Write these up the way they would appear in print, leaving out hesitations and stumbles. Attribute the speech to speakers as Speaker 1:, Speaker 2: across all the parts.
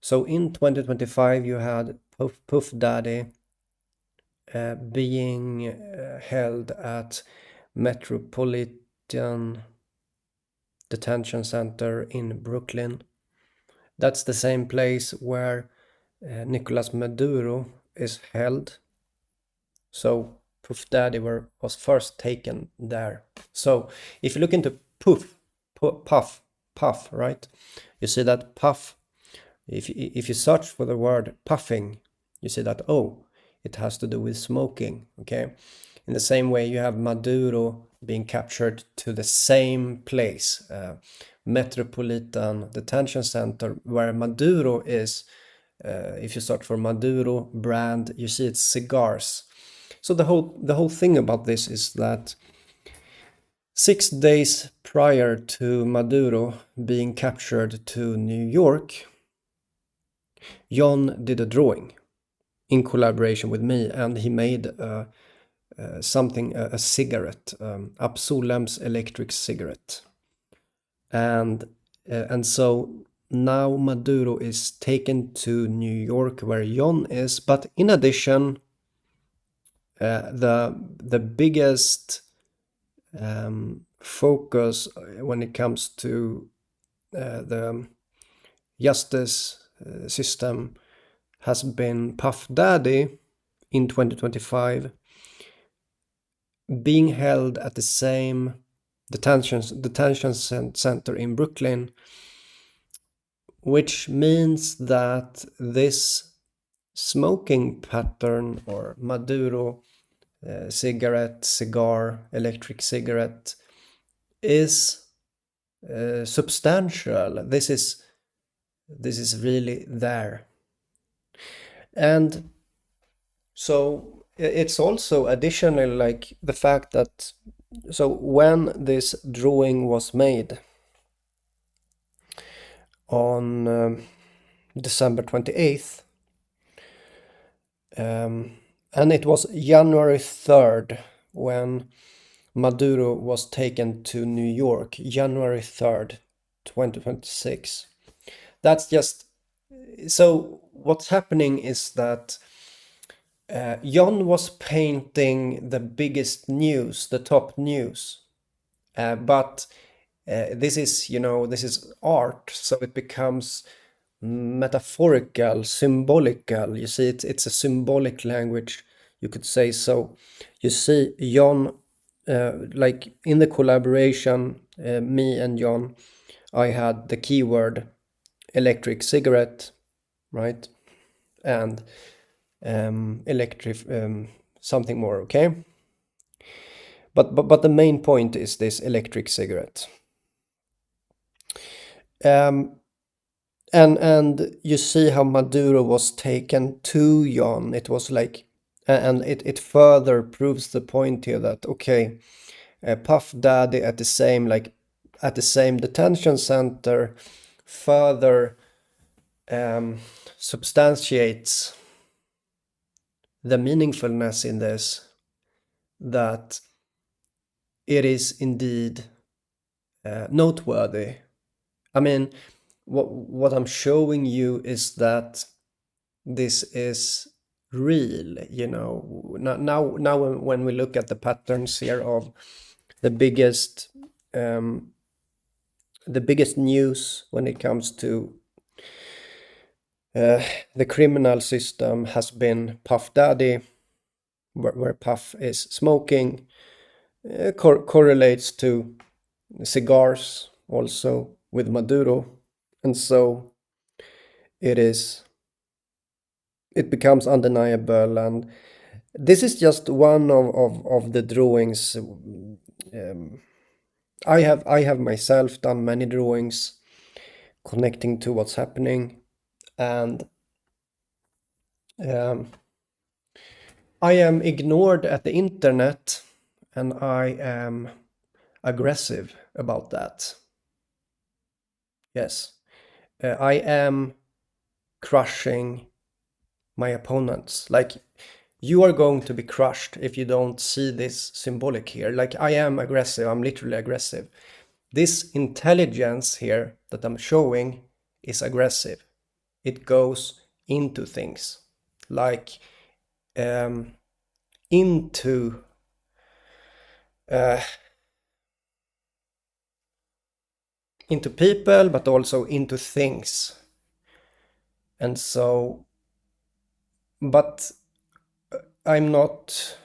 Speaker 1: So in 2025 you had Puff Daddy being held at Metropolitan Detention Center in Brooklyn. That's the same place where Nicolas Maduro is held. So Puff Daddy was first taken there. So if you look into Puff, right? You see that Puff, if you search for the word puffing, you see that, oh, it has to do with smoking, okay? In the same way, you have Maduro being captured to the same place, Metropolitan Detention Center, where Maduro is. If you search for Maduro brand, you see it's cigars. So the whole thing about this is that 6 days prior to Maduro being captured to New York, John did a drawing in collaboration with me, and he made a cigarette, Absolem's electric cigarette, and so now Maduro is taken to New York where John is, but in addition, the biggest focus when it comes to the justice system has been Puff Daddy in 2025 being held at the same detention center in Brooklyn, which means that this smoking pattern, or Maduro cigar, electric cigarette, is substantial. This is really there. And so it's also additionally like the fact that, so when this drawing was made on December 28th, and it was January 3rd when Maduro was taken to New York, January 3rd, 2026. That's just, so what's happening is that John was painting the biggest news, the top news, but this is art, so it becomes metaphorical, symbolical. You see, it's a symbolic language, you could say. So you see John, like in the collaboration, me and John, I had the keyword electric cigarette, right? And electric something more, okay? But the main point is this electric cigarette. And you see how Maduro was taken to John. It was like, and it further proves the point here that, okay, Puff Daddy at the same detention center further substantiates the meaningfulness in this, that it is indeed noteworthy. I mean, what I'm showing you is that this is real, Now when we look at the patterns here of the biggest news when it comes to the criminal system has been Puff Daddy, where Puff is smoking, correlates to cigars also with Maduro, and so it becomes undeniable. And this is just one of the drawings. I have myself done many drawings connecting to what's happening, and I am ignored at the internet, and I am aggressive about that. Yes, I am crushing my opponents. Like, you are going to be crushed if you don't see this symbolic here. Like, I am aggressive. I'm literally aggressive. This intelligence here that I'm showing is aggressive. it goes into things, like um, into uh, into people, but also into things. And so, but I'm not.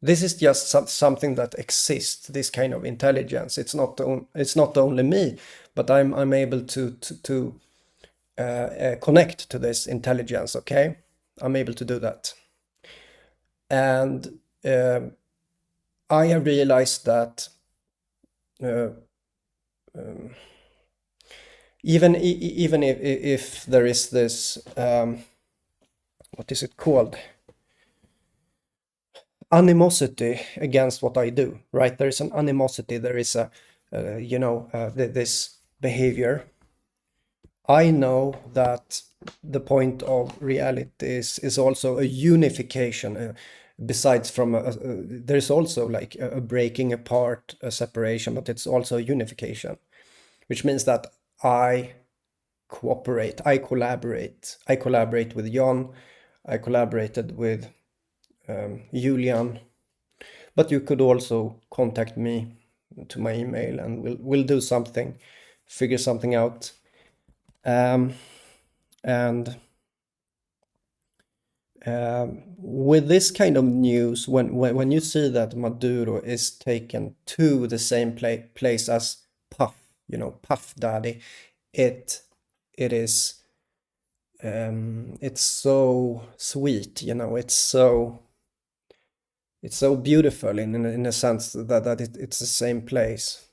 Speaker 1: This is just something that exists. This kind of intelligence. It's not only me, but I'm able to connect to this intelligence. Okay, I'm able to do that, and I have realized that uh, even if there is this what is it called, animosity against what I do, right? There is an animosity. There is a this behavior. I know that the point of reality is also a unification. Besides from there's also like a breaking apart, a separation, but it's also a unification, which means that I cooperate, I collaborate with John, I collaborated with Julian, but you could also contact me to my email, and we'll do something, figure something out. And with this kind of news, when you see that Maduro is taken to the same place as Puff, Puff Daddy, it it is it's so sweet, it's so beautiful in a sense that it's the same place.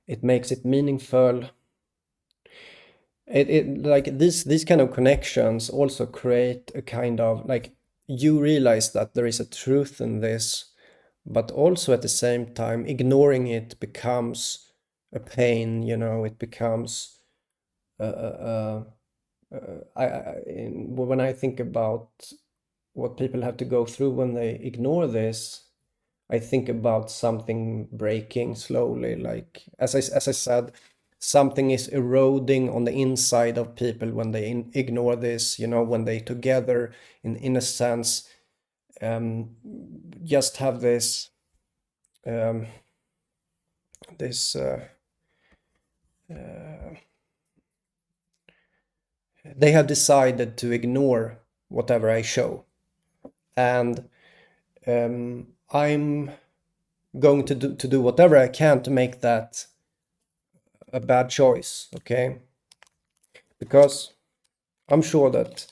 Speaker 1: It makes it meaningful. It like these kind of connections also create a kind of like, you realize that there is a truth in this, but also at the same time ignoring it becomes a pain. It becomes when I think about what people have to go through when they ignore this, I think about something breaking slowly. Like as I said, something is eroding on the inside of people when they ignore this. When they together, in a sense, um, just have this um, this they have decided to ignore whatever I show, and I'm going to do whatever I can to make that a bad choice. Okay, because I'm sure that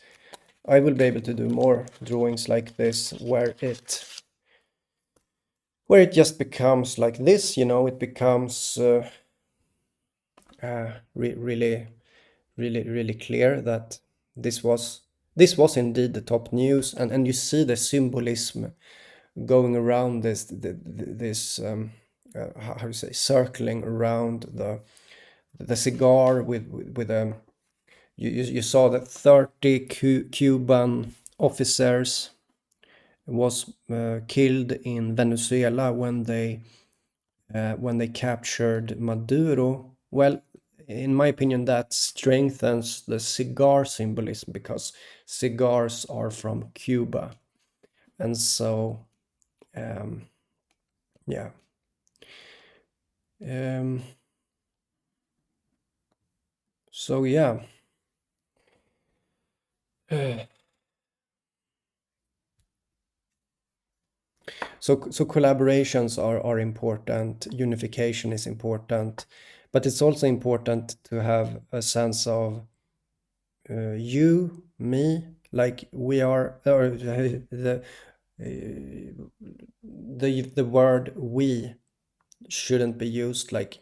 Speaker 1: I will be able to do more drawings like this where it just becomes like this. It becomes really, really, really clear that this was indeed the top news, and you see the symbolism going around this how do you say, circling around the cigar with you saw that 30 Cuban officers was killed in Venezuela when they captured Maduro. Well, in my opinion, that strengthens the cigar symbolism, because cigars are from Cuba, and so yeah. Um, so yeah. So collaborations are important, unification is important, but it's also important to have a sense of you, me, like we are, or the word we shouldn't be used like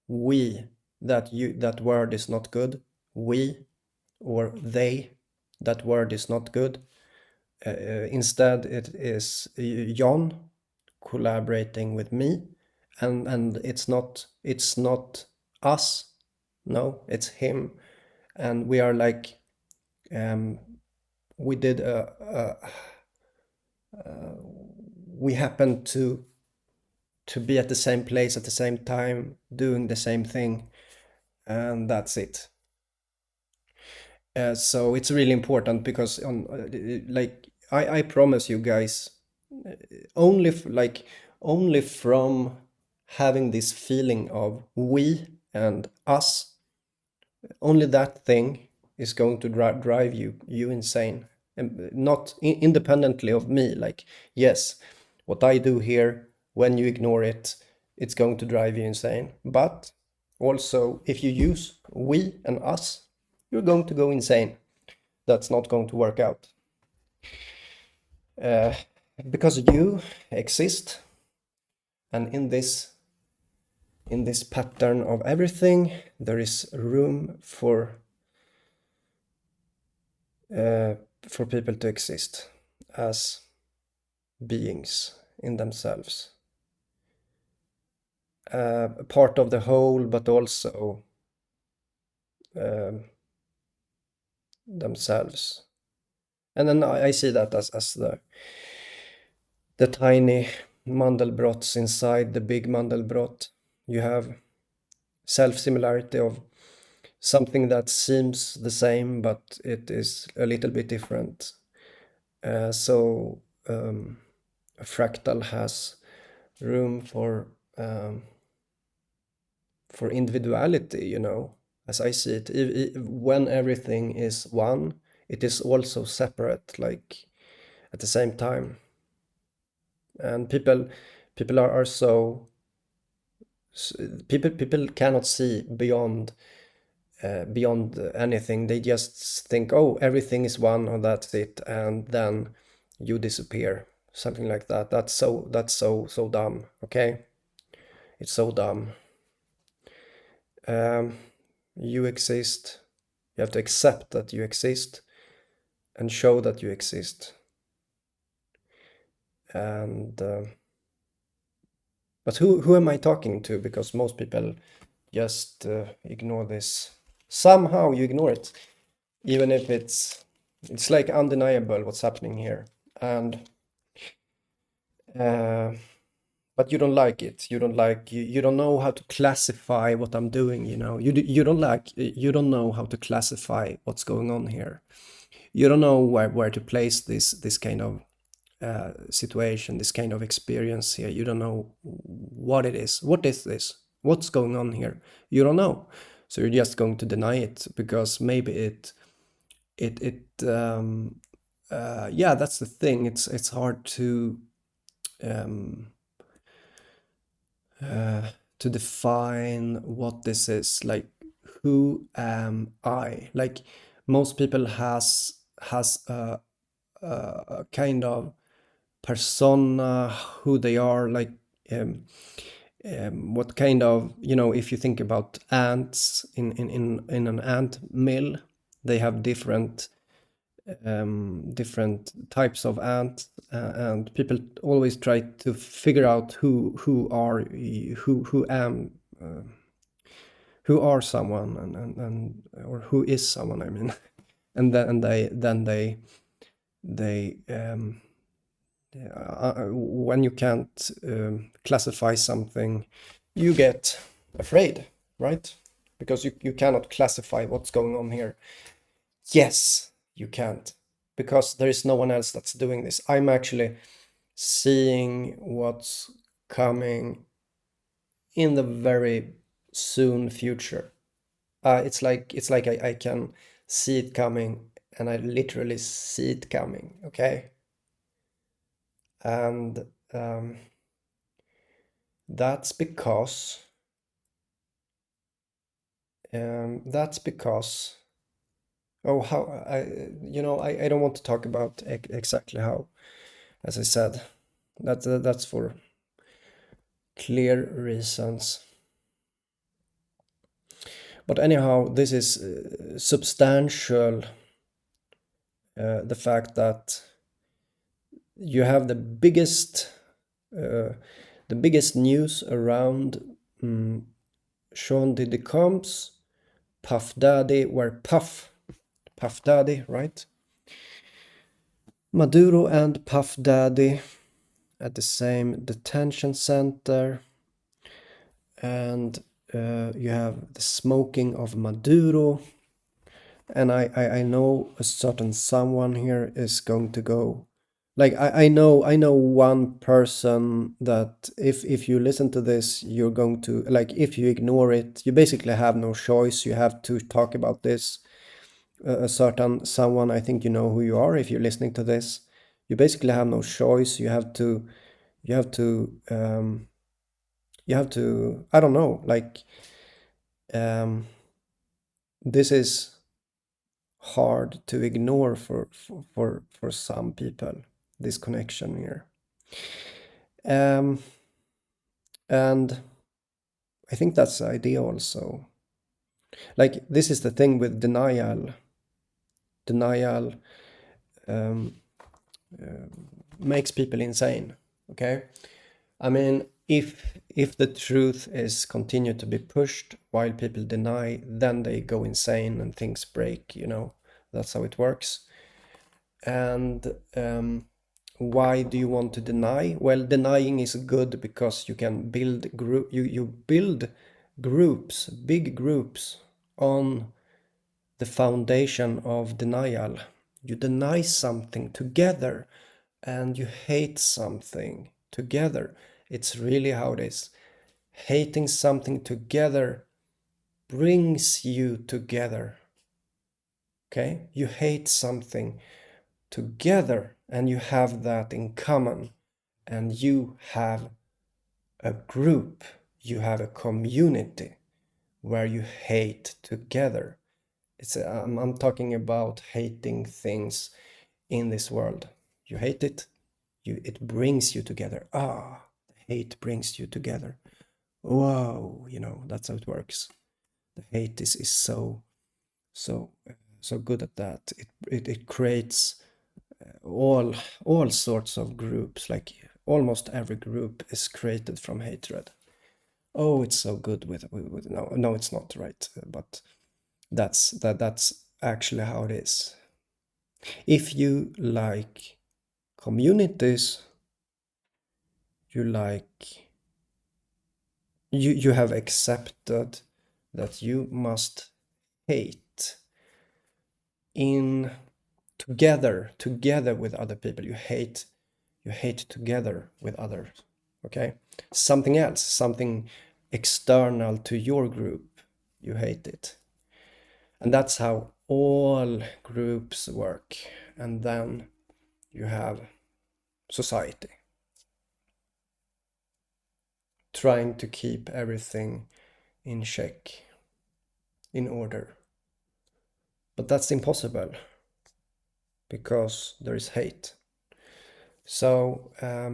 Speaker 1: we, that word is not good. We or they, that word is not good. Instead, it is John collaborating with me, and it's not us. No, it's him, and we are like we did we happen to be at the same place at the same time, doing the same thing, and that's it. So it's really important because like I promise you guys, only only from having this feeling of we and us, only that thing is going to drive you insane, and not independently of me. Like, yes, what I do here, when you ignore it, it's going to drive you insane. But also, if you use we and us, you're going to go insane. That's not going to work out. uh, because you exist, and in this pattern of everything, there is room for people to exist as beings in themselves, a part of the whole, but also um, themselves. And then I see that as the tiny Mandelbrots inside the big Mandelbrot. You have self-similarity of something that seems the same, but it is a little bit different. So a fractal has room for individuality, as I see it. When everything is one, it is also separate, like at the same time. And people are so people cannot see beyond anything. They just think, oh, everything is one, or that's it, and then you disappear, something like that. That's so dumb. Okay, it's so dumb. um, you exist. You have to accept that you exist and show that you exist. And but who am I talking to? Because most people just ignore this. Somehow you ignore it, even if it's like undeniable what's happening here. And uh, but you don't like it. You don't know how to classify what I'm doing. You don't know how to classify what's going on here. You don't know where to place this kind of situation, this kind of experience here. You don't know what it is. What is this? What's going on here? You don't know. So you're just going to deny it because maybe yeah, that's the thing. It's hard um, to define what this is. Like, who am I? Like, most people has a kind of persona, who they are, like um, what kind of, if you think about ants in an ant mill, they have different types of ants, and people always try to figure out who am who are someone, and or who is someone, I mean. And then they when you can't classify something, you get afraid, right? Because you cannot classify what's going on here. Yes, you can't, because there is no one else that's doing this. I'm actually seeing what's coming in the very soon future. It's like I can see it coming, and I literally see it coming. Okay, and that's because that's because oh, how I don't want to talk about exactly how, as I said. That's for clear reasons. But anyhow, this is substantial. The fact that you have the biggest news around Sean Diddy Combs, Puff Daddy, Puff Daddy, right? Maduro and Puff Daddy at the same detention center, and you have the smoking of Maduro, And I know a certain someone here is going to go, like I know one person that if you listen to this, you're going to, like, if you ignore it, you basically have no choice. You have to talk about this. A certain someone, I think you know who you are if you're listening to this. You basically have no choice. You have to you have to, I don't know, like, um this is hard to ignore for some people, this connection here. Um, and I think that's the idea also. Like, this is the thing with denial. Denial um, makes people insane. Okay, I mean, if the truth is continued to be pushed while people deny, then they go insane and things break. That's how it works. And why do you want to deny? Well, denying is good because you can build you build groups, big groups, on the foundation of denial. You deny something together and you hate something together. It's really how it is. Hating something together brings you together. Okay? You hate something together and you have that in common, and you have a group, you have a community where you hate together. I'm talking about hating things in this world. You hate it, it brings you together. Hate brings you together. Whoa, that's how it works. The hate is so so good at that. It creates all all sorts of groups. Like, almost every group is created from hatred. Oh, it's so good with no, it's not, right? But that's actually how it is. If you like communities, you like you have accepted that you must hate in together with other people. You hate together with others. Okay, something else, something external to your group, you hate it. And that's how all groups work. And then you have society trying to keep everything in check, in order. But that's impossible because there is hate. So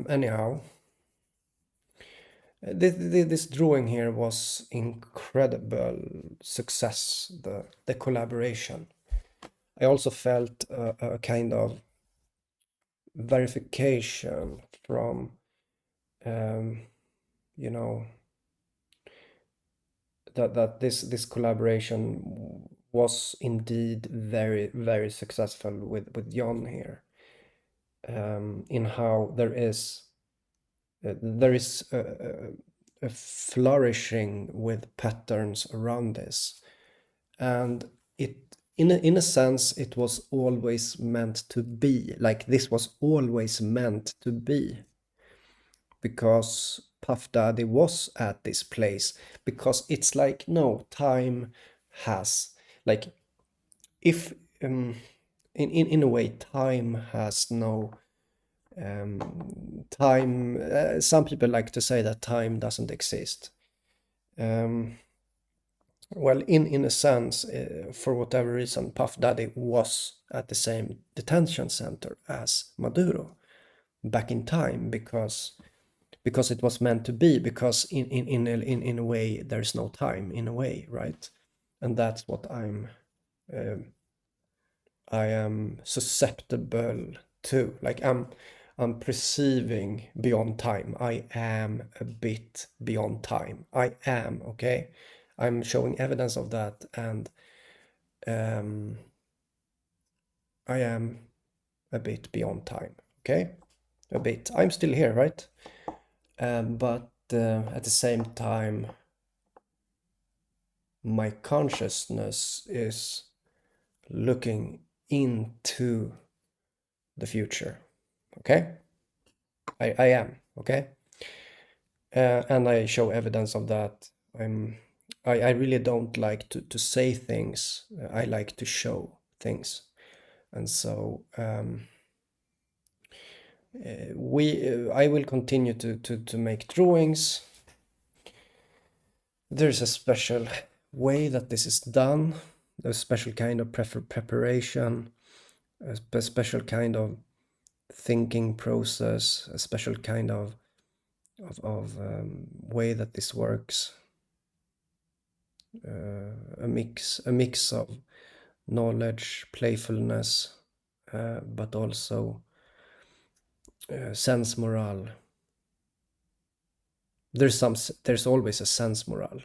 Speaker 1: anyhow, this drawing here was incredible success, the collaboration. I also felt a kind of verification from um, you know that this collaboration was indeed very, very successful with John here, in how there is a flourishing with patterns around this. And in a sense, it was always meant to be. Like, this was always meant to be, because Puff Daddy was at this place. Because it's like, no, time has, like, if in a way, time has no time. Some people like to say that time doesn't exist. Well, in a sense, for whatever reason, Puff Daddy was at the same detention center as Maduro back in time, because it was meant to be, because in a way there's no time, in a way, right? And that's what I am susceptible to. Like, I'm perceiving beyond time. I am a bit beyond time. I am, okay? I'm showing evidence of that, and I am a bit beyond time, okay? A bit. I'm still here, right? But at the same time, my consciousness is looking into the future. Okay? I am, okay? And I show evidence of that. I really don't like to say things. I like to show things. And so I will continue to make drawings. There's a special way that this is done, a special kind of preparation, a special kind of thinking process, a special kind of way that this works. A mix of knowledge, playfulness, but also sense morale. There's always a sense morale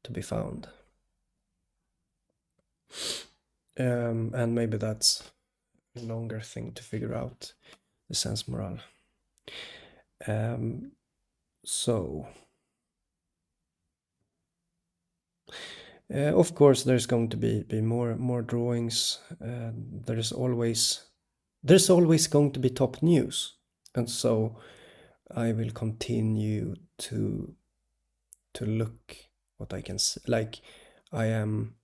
Speaker 1: to be found, and maybe that's a longer thing to figure out, the sense morale. So of course there's going to be more drawings. There's always going to be top news, and so I will continue to look what I can see. Like I'm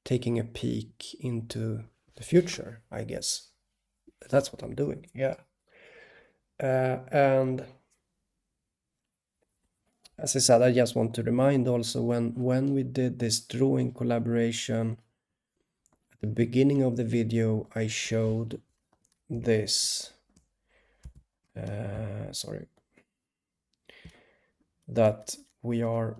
Speaker 1: taking a peek into the future, I guess. That's what I'm doing, yeah. And as I said, I just want to remind also when we did this drawing collaboration, at the beginning of the video, I showed this, sorry, that we are,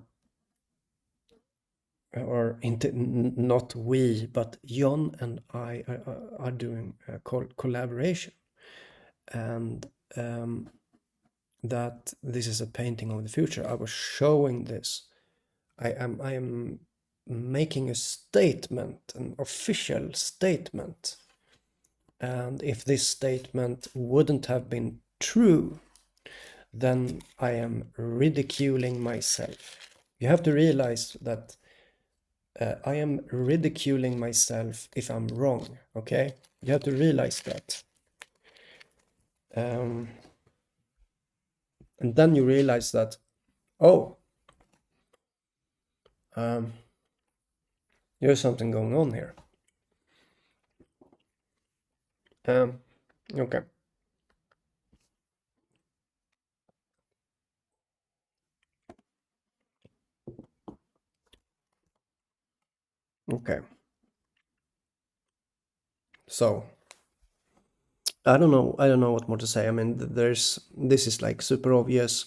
Speaker 1: or not we, but John and I are doing a collaboration, and that this is a painting of the future. I was showing this. I am making a statement, an official statement. And if this statement wouldn't have been true, then I am ridiculing myself. You have to realize that I am ridiculing myself if I'm wrong, okay? You have to realize that. And then you realize that, oh, there's something going on here. Okay. Okay. So I don't know what more to say. I mean, this is like super obvious,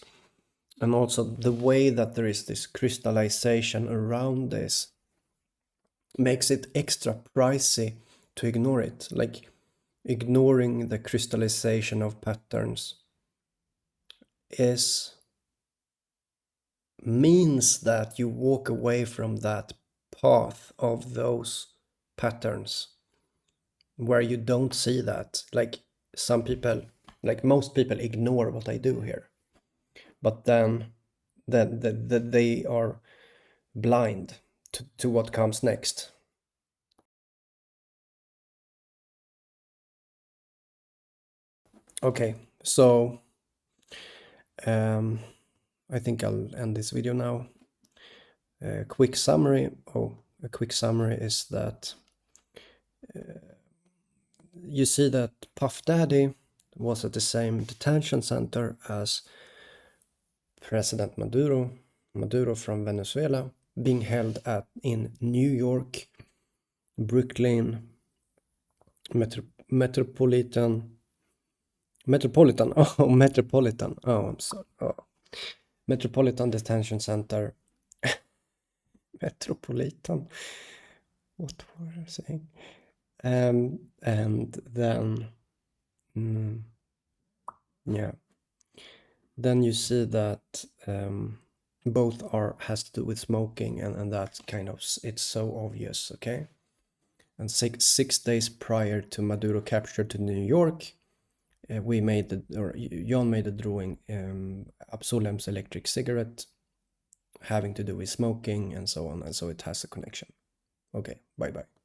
Speaker 1: and also the way that there is this crystallization around this makes it extra pricey to ignore it. Like ignoring the crystallization of patterns means that you walk away from that path of those patterns where you don't see that. Like some people, like most people, ignore what I do here, but then they are blind to what comes next. Okay, so I think I'll end this video now. A quick summary is that you see that Puff Daddy was at the same detention center as President Maduro from Venezuela, being held in New York, Brooklyn, Metropolitan. Oh, Metropolitan. Oh, I'm sorry. Oh. Metropolitan Detention Center. Metropolitan. What were I saying? And then, yeah. Then you see that both has to do with smoking, and that kind of, it's so obvious, okay? And six days prior to Maduro capture to New York, John made a drawing, Absolem's electric cigarette, having to do with smoking and so on, and so it has a connection. Okay, bye bye.